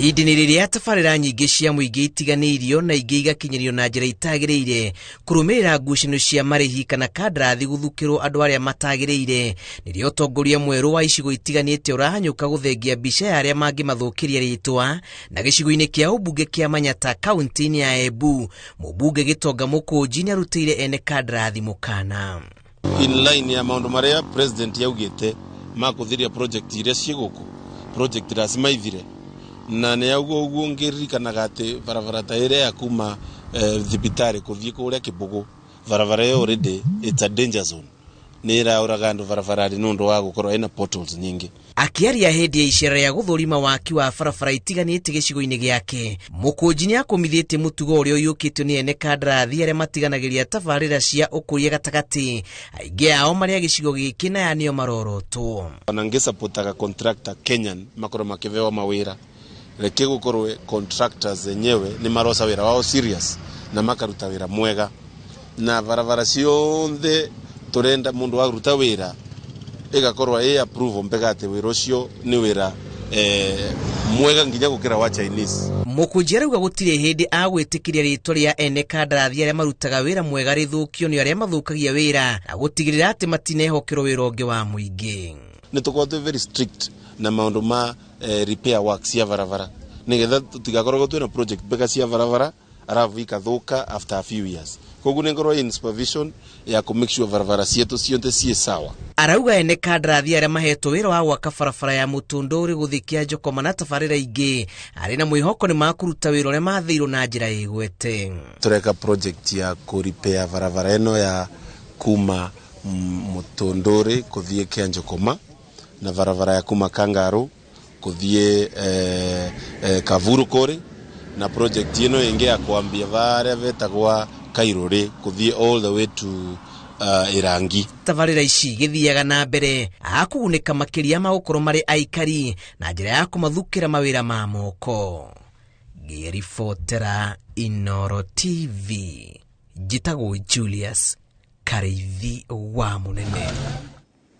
Idini riria tafarira nyingi cia muingi itiganirio na ingi igakinyirio na njira itagiriire kurumirira ngucanio cia marihi kana kandarathi guthukirwo andu aria matagiriire nirio utongoria mweru wa icigo itiganite urahanyuka guthengia mbica ya aria mangimathukiria ritwa na gicigo-ini kia ubunge kia Manyata kaunti-ini ya Embu. Mubunge Gitonga Mukunji ni arutire ene kandarathi mukana in line ya maundu maria president yaugite makuthiria project iria ciguku project rasimaithire na ne yaguo uguo ngiririkanaga ati barabara ta iria ya kuma thibitari kuthie kuria Kibugu barabara yo already it's a danger zone nira uragandu barabara ri nundu wa gukorwo ina portals nyingi. Akiaria hindi ya icera ya guthurima waki wa barabara itiganite gicigo-ini giake, Mukunji ni akumithite mutugo uria uyukitio ni ene kandarathi aria matiganagiria tabarira cia ukuria gatagati aingi ao maria gicigo giki na yanio marorotwo anangesapotaga contractor Kenyan makoro makivewa mawira reke gukorwe contractors zenyewe ni marosa wira wao serious na makaruta wira mwega na barabara cionthe turenda mundu wa ruta wira igakorwa approve mbegate wira ucio ni wira mwega nginya gukira wa Chinese. Mukunji arauga gutire hindi agwitikiria ritwa ria ene kandarathi aria marutaga wira mwega rithukio ni aria mathukagia wira na gutigirira ati matinehokerwo wira ungi wa muingi. Ni tukote very strict na maundu ma repair works ya barabara nigetha tutigakorwo twina project bega cia barabara aravu ikathuka after a few years. Koguo ni ngorwo in supervision ya ku make sure barabara cietu cionte cie sawa. Arauga ene kandarathi aria mahetwo wira wa gwaka barabara ya Mutunduri guthikia Njokoma na tabarira ingi ari na mwihoko ni makuruta wira uria mathiirwo na njira igwete. Tureka project ya ku repair barabara eno ya kuma Mutunduri kuthie kia Njokoma na barabara ya kuma Kangaru kuthie Kavuru kore na project ino ingi ya kuambia varia vetagwa Kairore kuthie all the way to Irangi. Tabarira ici githiaga na mbere akugunika makiria ma gukoro mari aikari na njira ya kumathukira mawira ma moko. Ngiribotera Inooro TV, Njitagwo Julius Kareithi wa Munene.